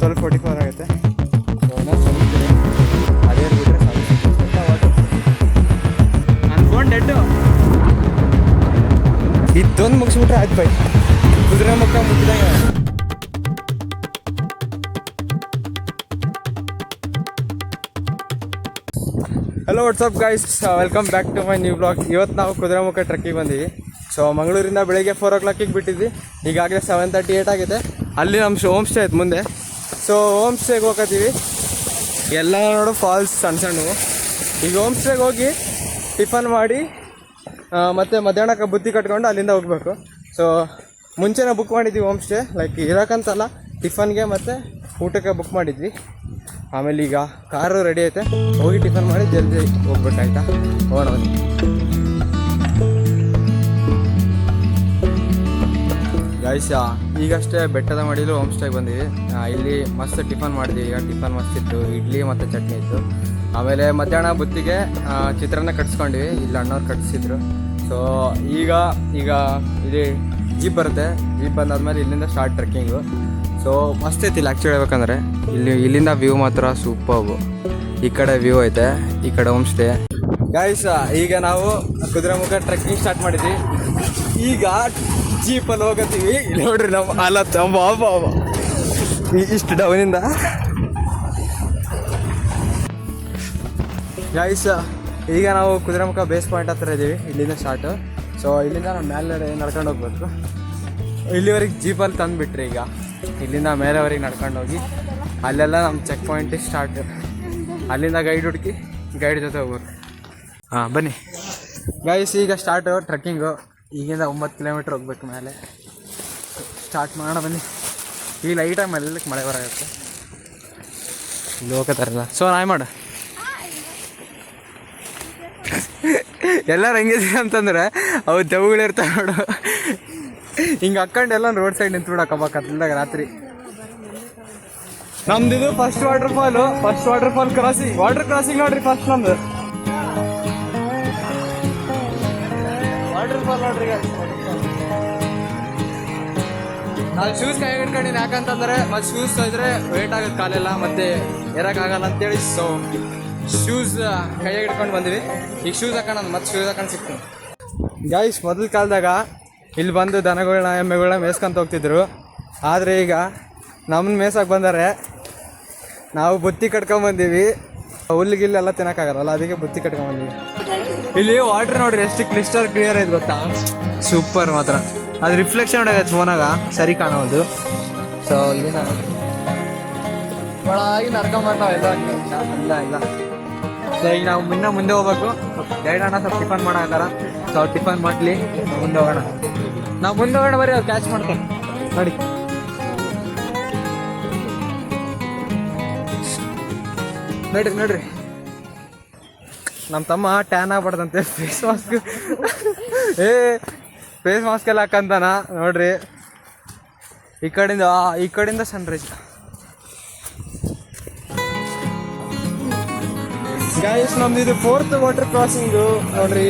12:44 ಆಗುತ್ತೆ. ಸೊ ಇನ್ನೊಂದು ಸ್ವಲ್ಪ ಇದೆ, ಅದೇ ಬಿಟ್ಟರೆ ನನ್ನ ಫೋನ್ ಡೆಡ್ಡು. ಇದೊಂದು ಮುಗಿಸ್ಬಿಟ್ರೆ ಆಯ್ತು ಬೈ, ಕುದುರೆಮುಖ ಮುಗಿದಾಗ. Hello what's up guys, welcome back to my new blog. ಇವತ್ತು ನಾವು ಕುದುರೆಮುಖ ಟ್ರೆಕ್ಕಿಗೆ ಬಂದೀವಿ. ಸೊ ಮಂಗಳೂರಿಂದ ಬೆಳಿಗ್ಗೆ 4 o'clock ಬಿಟ್ಟಿದ್ವಿ. ಈಗಾಗಲೇ 7:38 ಆಗಿದೆ. ಅಲ್ಲಿ ನಮ್ಮ ಹೋಮ್ ಸ್ಟೇ ಐತೆ ಮುಂದೆ. ಸೊ ಹೋಮ್ ಸ್ಟೇಗೆ ಹೋಗ್ತೀವಿ. ಎಲ್ಲ ನೋಡು ಫಾಲ್ಸ್ ಸಣ್ಣ ಸಣ್ಣವು. ಈಗ ಹೋಮ್ ಸ್ಟೇಗೆ ಹೋಗಿ ಟಿಫನ್ ಮಾಡಿ ಮತ್ತು ಮಧ್ಯಾಹ್ನಕ್ಕೆ ಬುತ್ತಿ ಕಟ್ಕೊಂಡು ಅಲ್ಲಿಂದ ಹೋಗಬೇಕು. ಸೊ ಮುಂಚೆನೇ ಬುಕ್ ಮಾಡಿದ್ವಿ ಹೋಮ್ ಸ್ಟೇ, ಲೈಕ್ ಇರೋಕ್ಕಂತಲ್ಲ, ಟಿಫನ್ಗೆ ಮತ್ತು ಊಟಕ್ಕೆ ಬುಕ್ ಮಾಡಿದ್ವಿ. ಆಮೇಲೆ ಈಗ ಕಾರು ರೆಡಿ ಐತೆ, ಹೋಗಿ ಟಿಫನ್ ಮಾಡಿ ಜಲ್ದಿ ಹೋಗ್ಬೇಕಾಯ್ತಾ. ಹೋಗೋಣ ಬನ್ನಿ. ಗೈಸ್, ಈಗಷ್ಟೇ ಬೆಟ್ಟದ ಮಡಿಲು ಹೋಮ್ ಸ್ಟೇಗೆ ಬಂದೀವಿ. ಇಲ್ಲಿ ಮಸ್ತ್ ಟಿಫನ್ ಮಾಡಿದ್ವಿ. ಈಗ ಟಿಫನ್ ಮಸ್ತ್ ಇತ್ತು, ಇಡ್ಲಿ ಮತ್ತು ಚಟ್ನಿ ಇತ್ತು. ಆಮೇಲೆ ಮಧ್ಯಾಹ್ನ ಬುತ್ತಿಗೆ ಚಿತ್ರಾನ್ನ ಕಟ್ಸ್ಕೊಂಡ್ವಿ, ಇಲ್ಲಿ ಅಣ್ಣವ್ರು ಕಟ್ಸಿದ್ರು. ಸೊ ಈಗ ಇಲ್ಲಿ ಜೀಪ್ ಬರುತ್ತೆ. ಜೀಪ್ ಬಂದಾದ್ಮೇಲೆ ಇಲ್ಲಿಂದ ಸ್ಟಾರ್ಟ್ ಟ್ರೆಕ್ಕಿಂಗು. ಸೊ ಮಸ್ತ್ ಐತಿ ಇಲ್ಲಿ ಆ್ಯಕ್ಚುಲಿ ಹೇಳ್ಬೇಕಂದ್ರೆ. ಇಲ್ಲಿಂದ ವ್ಯೂ ಮಾತ್ರ ಸೂಪರ್ಬು. ಈ ಕಡೆ ವ್ಯೂ ಐತೆ, ಈ ಕಡೆ ಹೋಮ್ ಸ್ಟೇ. ಗೈಸ್, ಈಗ ನಾವು ಕುದುರೆಮುಖ ಟ್ರೆಕ್ಕಿಂಗ್ ಸ್ಟಾರ್ಟ್ ಮಾಡಿದ್ವಿ. ಈಗ ಜೀಪಲ್ಲಿ ಹೋಗತ್ತೀವಿ. ಇಲ್ಲಿ ನೋಡ್ರಿ ನಮ್ಮ ಹಾಲತ್ ಇಷ್ಟು ಡೌನಿಂದ. ಗೈಸ್, ಈಗ ನಾವು ಕುದುರೆಮುಖ ಬೇಸ್ ಪಾಯಿಂಟ್ ಹತ್ರ ಇದ್ದೀವಿ. ಇಲ್ಲಿಂದ ಸ್ಟಾರ್ಟು. ಸೊ ಇಲ್ಲಿಂದ ನಾವು ಮೇಲೆ ನಡ್ಕೊಂಡು ಹೋಗ್ಬೇಕು. ಇಲ್ಲಿವರೆಗೆ ಜೀಪಲ್ಲಿ ತಂದುಬಿಟ್ರಿ. ಈಗ ಇಲ್ಲಿಂದ ಮೇಲೆವರೆಗೆ ನಡ್ಕೊಂಡು ಹೋಗಿ ಅಲ್ಲೆಲ್ಲ ನಮ್ಮ ಚೆಕ್ ಪಾಯಿಂಟಿಗೆ ಸ್ಟಾರ್ಟ್. ಅಲ್ಲಿಂದ ಗೈಡ್ ಹುಡುಕಿ ಗೈಡ್ ಜೊತೆ ಹೋಗ್ಬೇಕು. ಹಾಂ ಬನ್ನಿ ಗೈಸ್, ಈಗ ಸ್ಟಾರ್ಟು ಟ್ರೆಕ್ಕಿಂಗು. ಈಗಿಂದ 9 ಕಿಲೋಮೀಟ್ರ್ ಹೋಗ್ಬೇಕು ಮೇಲೆ. ಸ್ಟಾರ್ಟ್ ಮಾಡೋಣ ಬನ್ನಿ. ಈ ಲೈಟಾಗಿ ಮೆಲ್ಲಕ್ಕೆ ಮಳೆ ಬರಾಗುತ್ತೆ. ಇಲ್ಲಿ ಹೋಗ್ತಾರಲ್ಲ. ಸೊ ನಾಯಿ ಮಾಡು. ಎಲ್ಲರೂ ಹೆಂಗಿದ್ದೀವಿ ಅಂತಂದರೆ ಅವು ದೆವ್ಗಳಿರ್ತಾವೆ ನೋಡು, ಹಿಂಗೆ ಹಾಕ್ಕೊಂಡು ಎಲ್ಲ ರೋಡ್ ಸೈಡ್ ನಿಂತ್ಬಿಡಕ್ಕಮ್ಮ ಕತ್ಲದಾಗ ರಾತ್ರಿ. ನಮ್ದಿದು first waterfall crossing. Water crossing ನೋಡ್ರಿ ಫಸ್ಟ್ ನಮ್ದು. ವಾಟರ್ ಫಾಲ್ ನೋಡ್ರಿ. ನಾನು ಶೂಸ್ ಕೈ ಹಿಡ್ಕೊಂಡಿನಿ, ಯಾಕಂತಂದ್ರೆ ಮತ್ತೆ ಶೂಸ್ ಇದ್ರೆ ವೇಟ್ ಆಗುತ್ತೆ ಕಾಲೆಲ್ಲ, ಮತ್ತೆ ಏರಕ್ಕಾಗಲ್ಲ ಅಂತೇಳಿ. ಸೊ ಶೂಸ್ ಕೈ ಹಿಡ್ಕೊಂಡು ಬಂದ್ವಿ. ಈಗ ಶೂಸ್ ಹಾಕೊಂಡು ಮತ್ತೆ ಶೂಸ್ ಹಾಕೊಂಡು ಸಿಕ್ತು. ಗೈಸ್, ಮೊದಲ ಕಾಲದಾಗ ಇಲ್ಲಿ ಬಂದು ದನಗಳನ್ನ ಎಮ್ಮೆಗಳನ್ನ ಮೇಯ್ಸ್ಕೊಂತ ಹೋಗ್ತಿದ್ರು. ಆದರೆ ಈಗ ನಮ್ಮನ್ನ ಮೇಯ್ಸಕ್ಕೆ ಬಂದರೆ ನಾವು ಬುತ್ತಿ ಕಟ್ಕೊಂಬಂದೀವಿ. ಹುಲ್ಲಿಗಿಲ್ಲೆಲ್ಲ ತಿನ್ನೋಕ್ಕಾಗಲ್ಲ, ಅದಕ್ಕೆ ಬುತ್ತಿ ಕಟ್ಕೊಂಬಂದೀವಿ. ಇಲ್ಲಿ ವಾಟ್ರ್ ನೋಡ್ರಿ ಎಷ್ಟು ಕ್ಲಿಸ್ಟರ್ ಕ್ಲಿಯರ್ ಐತೆ ಗೊತ್ತಾ, ಸೂಪರ್ ಮಾತ್ರ. ಅದು ರಿಫ್ಲೆಕ್ಷನ್ ಹೊಡೆದೈತೆ ಫೋನಾಗ, ಸರಿ ಕಾಣೋದು. ಸೊ ಇಲ್ಲಿಂದ ಒಳಗಾಗಿ ನಡ್ಕೊಂಬರ್ತಾವೆಲ್ಲ ಇಲ್ಲ. ಸೊ ಈಗ ನಾವು ಮುಂದೆ ಹೋಗ್ಬೇಕು. ಗೈಡ್ ಅಣ್ಣ ಸ್ವಲ್ಪ ಟಿಫನ್ ಮಾಡಾಕಾರ. ಸೊ ಅವ್ರು ಟಿಫನ್ ಮಾಡಲಿ, ಮುಂದೆ ಹೋಗೋಣ. ನಾವು ಮುಂದೆ ಹೋಗೋಣ ಬರೀ, ಅವ್ರು ಕ್ಯಾಚ್ ಮಾಡ್ತಾರೆ ನೋಡಿ. ನೋಡ್ರಿ ನಮ್ಮ ತಮ್ಮ ಟ್ಯಾನ್ ಆಗ್ಬಾರ್ದಂತೆ ಫೇಸ್ ಮಾಸ್ಕ್ ಎಲ್ಲ ಹಾಕಂತಾನ ನೋಡ್ರಿ. ಈ ಕಡೆಯಿಂದ ಸನ್ರೈಸ್. ಗೈಸ್, ನಮ್ದು ಇದು 4th ವಾಟರ್ ಕ್ರಾಸಿಂಗು ನೋಡ್ರಿ.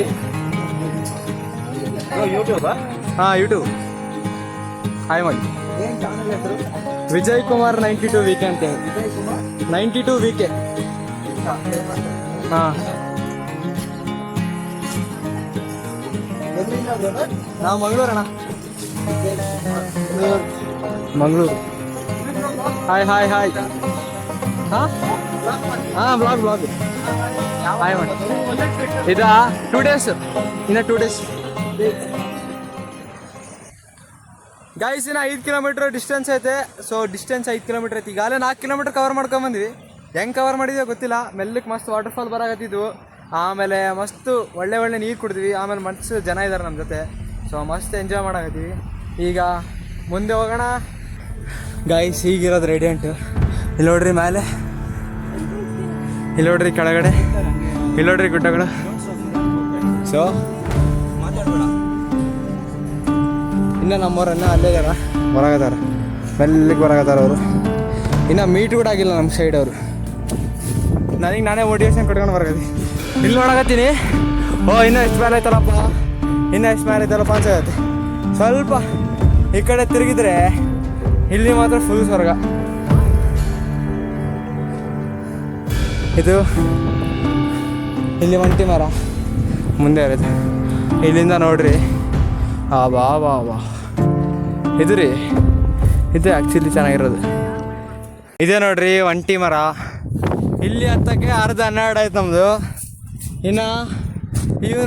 ಯೂಟ್ಯೂಬಾ? ಹಾಂ, ಯೂಟ್ಯೂಬ್. ಹಾಯ್ ಮಾಡಿ. ವಿಜಯ್ ಕುಮಾರ್ 92 VK ಅಂತ ಹೇಳಿ. 92 VK. ಹಾಂ, ನಾವು ಮಂಗಳೂರಣ್ಣ. ಮಂಗಳೂರು. ಹಾಯ್. ಹಾಂ ಬ್ಲಾಗ್. ಹಾಯ್ ಮಾಡಿ. ಇದಾ 2 days, ಇನ್ನು 2 days. ಗೈಸ್, ಇನ್ನು 5 ಕಿಲೋಮೀಟ್ರ್ ಡಿಸ್ಟೆನ್ಸ್ ಐತೆ. ಸೊ ಡಿಸ್ಟೆನ್ಸ್ 5 ಕಿಲೋಮೀಟ್ರ್ ಐತಿ. ಈಗಾಗಲೇ 4 ಕಿಲೋಮೀಟ್ರ್ ಕವರ್ ಮಾಡ್ಕೊಂಬಂದ್ವಿ. ಹೆಂಗೆ ಕವರ್ ಮಾಡಿದ್ವಿ ಗೊತ್ತಿಲ್ಲ. ಮೆಲ್ಲಕ್ಕೆ ಮಸ್ತ್ ವಾಟರ್ ಫಾಲ್ ಬರಾಕತ್ತಿದ್ವು. ಆಮೇಲೆ ಮಸ್ತು ಒಳ್ಳೆ ನೀರು ಕುಡಿದ್ವಿ. ಆಮೇಲೆ ಮಸ್ತ್ ಜನ ಇದ್ದಾರೆ ನಮ್ಮ ಜೊತೆ. ಸೊ ಮಸ್ತ್ ಎಂಜಾಯ್ ಮಾಡಾಕತ್ತೀವಿ. ಈಗ ಮುಂದೆ ಹೋಗೋಣ. ಗೈಸ್, ಈಗಿರೋದು ರೇಡಿಯಂಟು. ಇಲ್ಲಿ ನೋಡ್ರಿ ಮೇಲೆ, ಇಲ್ಲಿ ನೋಡ್ರಿ ಕೆಳಗಡೆ, ಇಲ್ಲಿ ನೋಡ್ರಿ ಗುಡ್ಡಗಳು. ಸೊ ಇನ್ನು ನಮ್ಮವ್ರನ್ನ ಅಲ್ಲೇ ಇದಾರ, ಹೊರಗದಾರ, ಮೆಲ್ಲಿಗೆ ಹೊರಗದಾರ ಅವರು. ಇನ್ನು ಮೀಟ್ ಕೂಡ ಆಗಿಲ್ಲ ನಮ್ಮ ಸೈಡ್ ಅವರು. ನಾನೇ ಮೋಟಿವೇಶನ್ ಕಟ್ಕೊಂಡು ಹೊರಗದಿ. ಇಲ್ಲಿ ನೋಡಕತ್ತೀನಿ. ಇನ್ನೂ ಎಷ್ಟು ಮೇಲೆ ಐತಲ್ಲಪ್ಪ ಅನ್ಸತ್ತೆ. ಸ್ವಲ್ಪ ಈ ಕಡೆ ತಿರುಗಿದ್ರೆ ಇಲ್ಲಿ ಮಾತ್ರ ಫುಲ್ ಸ್ವರ್ಗ. ಇದು ಇಲ್ಲಿ ಒಂಟಿ ಮರ ಮುಂದೆ ಇರುತ್ತೆ. ಇಲ್ಲಿಂದ ನೋಡ್ರಿ ಬಾ ಬಾ ಬಾ ಇದು ರೀ, ಇದು ಆ್ಯಕ್ಚುಲಿ ಚೆನ್ನಾಗಿರೋದು. ಇದೇ ನೋಡ್ರಿ ಒಂಟಿ ಮರ. ಇಲ್ಲಿ ಹತ್ತಕ್ಕೆ 10:12 ಆಯ್ತು ನಮ್ಮದು. ಇನ್ನು ಇವು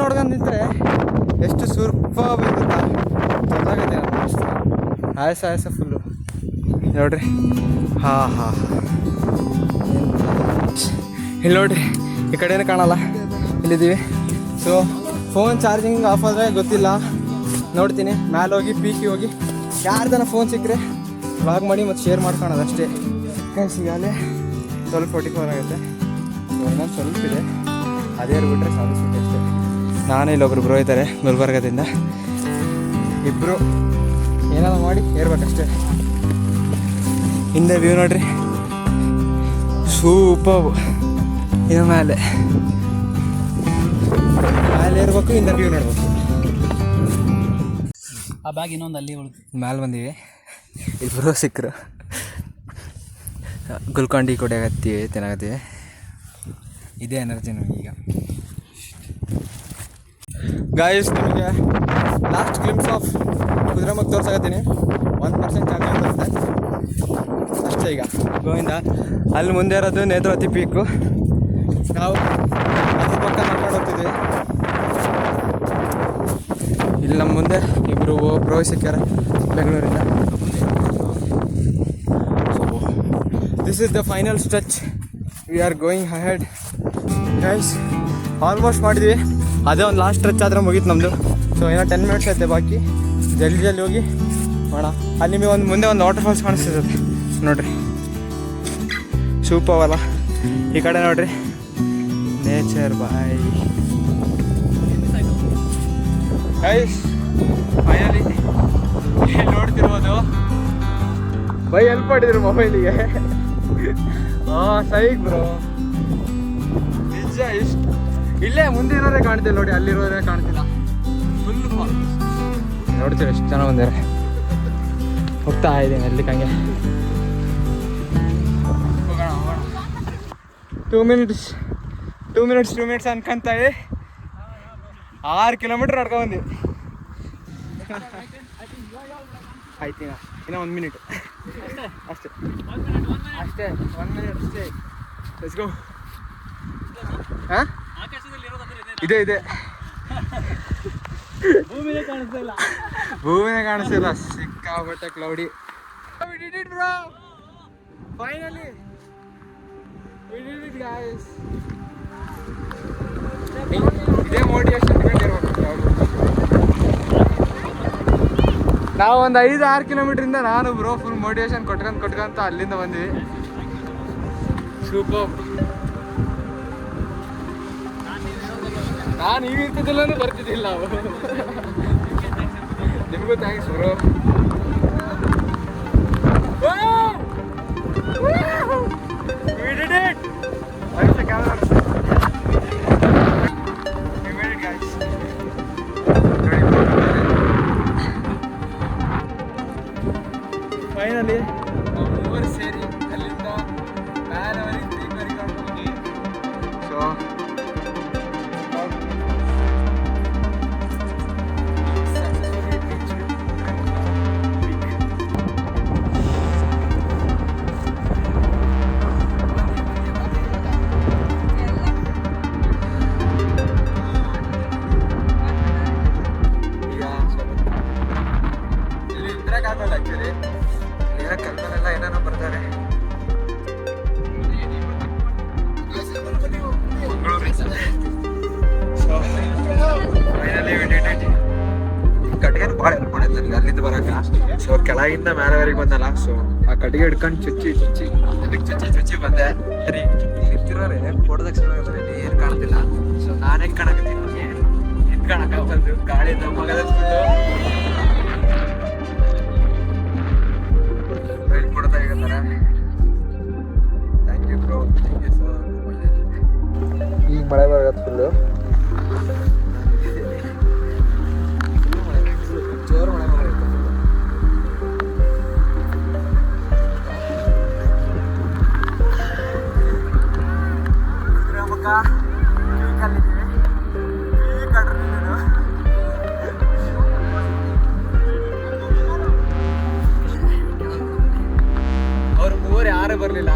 ನೋಡ್ಕೊಂಡು ನಿಂತರೆ ಎಷ್ಟು ಸೂಪರ್ ಗೊತ್ತಾ, ಚೆನ್ನಾಗಿದೆ. ಆಯಸ ಫುಲ್ಲು ನೋಡ್ರಿ. ಹಾಂ ಇಲ್ಲಿ ನೋಡ್ರಿ, ಈ ಕಡೆನೇ ಕಾಣಲ್ಲ, ಇಲ್ಲಿದ್ದೀವಿ. ಸೊ ಫೋನ್ ಚಾರ್ಜಿಂಗ್ ಆಫ್ ಆದರೆ ಗೊತ್ತಿಲ್ಲ, ನೋಡ್ತೀನಿ. ಮ್ಯಾಲೆ ಹೋಗಿ ಪೀಕಿ ಹೋಗಿ ಯಾರ್ದನ ಫೋನ್ ಸಿಕ್ಕರೆ ವ್ಲಾಗ್ ಮಾಡಿ ಮತ್ತು ಶೇರ್ ಮಾಡ್ಕೊಳೋದು ಅಷ್ಟೇ. ಸಿಗಾಲೆ 12:44 ಆಗುತ್ತೆ. ಇನ್ನೊಂದು ಸ್ವಲ್ಪ ಇದೆ, ಅದೇ ಬಿಟ್ಟರೆ ಸಾಧಿಸ್ಬಿಟ್ಟು ಅಷ್ಟೇ. ನಾನು ಇಲ್ಲೊಬ್ರು ಬ್ರೋ ಇದ್ದಾರೆ ಗುಲ್ಬರ್ಗದಿಂದ, ಇಬ್ಬರು ಏನಾದ್ರು ಮಾಡಿ ಏರ್ಬೇಕಷ್ಟೇ. ಹಿಂದೆ ವ್ಯೂ ನೋಡ್ರಿ, ಸೂಪರ್. ಇನ್ನು ಮೇಲೆ ಇರ್ಬೇಕು, ಹಿಂದೆ ವ್ಯೂ ನೋಡ್ಬೇಕು. ಆ ಬ್ಯಾಗ್ ಇನ್ನೊಂದು ಅಲ್ಲಿ ಮ್ಯಾಲೆ ಬಂದೀವಿ, ಇಬ್ಬರು ಸಿಕ್ಕರು. ಗುಲ್ಕಂಡಿ ಕುಡಿಯಾಗತ್ತೀವಿ, ತಿನ್ನಾಗತ್ತೀವಿ. ಇದೇ ಎನರ್ಜಿ ನಮಗೆ ಈಗ. ಗಾಯ್ಸ್, ನಿಮಗೆ ಲಾಸ್ಟ್ ಗ್ಲಿಮ್ಸ್ ಆಫ್ ಕುದುರೆಮುಖ ತೋರ್ಸಾಕತ್ತೀನಿ. 1% ಚಾರ್ಜ್ ಬರುತ್ತೆ ಅಷ್ಟೇ. ಈಗ ಗೋವಿಂದ ಅಲ್ಲಿ ಮುಂದೆ ಇರೋದು ನೇತ್ರಾವತಿ ಪೀಕು. ನಾವು ಅದ್ರ ಪಕ್ಕ ನಡ್ಕೊಂಡು ಹೋಗ್ತಿದ್ವಿ. ಇಲ್ಲಿ ನಮ್ಮ ಮುಂದೆ ಇಬ್ಬರು ಬ್ರೋ ಸಿಕ್ಕಾರ ಬೆಂಗಳೂರಿಂದ. So this is the final stretch. We are going ahead guys. Almost ಮಾಡಿದ್ವಿ, ಅದೇ ಒಂದು ಲಾಸ್ಟ್ ಸ್ಟ್ರೆಚ್ ಆದರೆ ಮುಗೀತು ನಮ್ಮದು. ಸೊ ಏನೋ 10 ಮಿನಿಟ್ಸ್ ಐತೆ ಬಾಕಿ. ಜಲ್ದಿ ಹೋಗಿ ಮಾಡೋಣ. ಅಲ್ಲಿ ನಿಮಗೆ ಮುಂದೆ ಒಂದು ವಾಟರ್ ಫಾಲ್ಸ್ ಕಾಣಿಸ್ತಿರ್ತದೆ ನೋಡ್ರಿ, ಸೂಪರ್ ಅಲ್ಲ. ಈ ಕಡೆ ನೋಡ್ರಿ, ನೇಚರ್ ಬಾಯ್ ಗೈಸ್. ಫೈನಲಿ ನೋಡ್ತಿರ್ಬೋದು. ಬೈ ಹೆಲ್ಪ್ ಮಾಡಿದ್ರು ಮೊಬೈಲಿಗೆ. ಸೈಕ್ ಬ್ರೋ, ನಿಜ. ಇಲ್ಲೇ ಮುಂದೆ ಇರೋದೇ ಕಾಣ್ತಿಲ್ಲ ನೋಡಿ, ಅಲ್ಲಿರೋದೇ ಕಾಣ್ತಿಲ್ಲ. ಫುಲ್ ನೋಡ್ತೀವಿ ಎಷ್ಟು ಜನ ಬಂದಿದ್ದಾರೆ. ಹೋಗ್ತಾ ಇದ್ದೀನಿ ಅಲ್ಲಿಗೆ ಹಂಗೆ. 2 ಮಿನಿಟ್ಸ್ ಅನ್ಕೊಂತಾಯಿ 6 ಕಿಲೋಮೀಟ್ರ್ ನಡ್ಕೊಂಡು ಬಂದೀವಿ. ಆಯ್ತು, ಇನ್ನೂ 1 ಮಿನಿಟ್ ಅಷ್ಟೇ. 1 ಮಿನಿಟ್ ಅಷ್ಟೇ. Let's go. ಹಾಂ, ಇದೆ ಭೂಮಿನೇ ಕಾಣಿಸ್ತಿಲ್ಲ, ಸಿಕ್ಕಾಪಟ್ಟೆ cloudy. We did it bro, finally we did it guys. ಇದೇ ಮೋಟಿವೇಶನ್ ನಾವು ಒಂದು 5-6 ಕಿಲೋಮೀಟ್ರಿಂದ ನಾನು ಬ್ರೋ ಫುಲ್ ಮೋಟಿವೇಶನ್ ಕೊಟ್ಕೊಂತ ಅಲ್ಲಿಂದ ಬಂದ್ವಿ. ಸೂಪರ್. ನಾನು ಈಗ ಇರ್ತಿದ್ದಿಲ್ಲ ಅಂದ್ರೆ ಬರ್ತಿದ್ದಿಲ್ಲ. ನಿಮಗೂ thanks bro. We did it. Where's the camera? We made it guys. Finally ಮೂವರು ಸೇರಿ ಅಲ್ಲಿಂದ ಮ್ಯಾಲವರೆಗೆ ಪೀಕರಿಗೆ ಕರ್ಕೊಂಡು ಹೋಗಿ. ಸೊ ಏನೇನೋ ಬರ್ತಾರೆ. ಕಟ್ಟಿಗೆ ಭಾಳ ಹೆಲ್ಪ್ ಮಾಡಿದ್ ನನಗೆ ಅಲ್ಲಿಂದ ಬರಕ್ಕೆ. ಸೊ ಕೆಳಗಿಂದ ಮೇಲೆವರೆಗೆ ಬಂದಲ್ಲ, ಸೊ ಆ ಕಟ್ಟಿಗೆ ಹಿಡ್ಕೊಂಡು ಚುಚ್ಚಿ ಬಂದೆ. ಸರಿ, ನಿಂತಿರೋರೆ ಫೋಟೋದಾಗ ಚೆನ್ನಾಗಿದ್ದಾರೆ, ಏನು ಕಾಣ್ತಿಲ್ಲ. ಸೊ ನಾನೇ ಕಾಣಕತ್ತೀನಿ, ನಿಂತ್ಕೊಳಕ ಬಂದು ಗಾಳಿಯಿಂದ ಮಗದ ಕೊಡ್ತಾ ಇರ್ತಾರೆ. Thank you bro, thank you so much. ಈಗ ಮಳೆ ಬರತ್ತೆ ಫುಲ್ಲು, ಜೋರು ಮಳೆ ಬರುತ್ತೆ. ಕಲ್ಲಿದ್ದೀವಿ ಕಡ್ರಿ ಅವ್ರು ಮೂವರು ಯಾರು ಬರಲಿಲ್ಲ.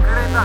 ಕಡೆಯಿಂದ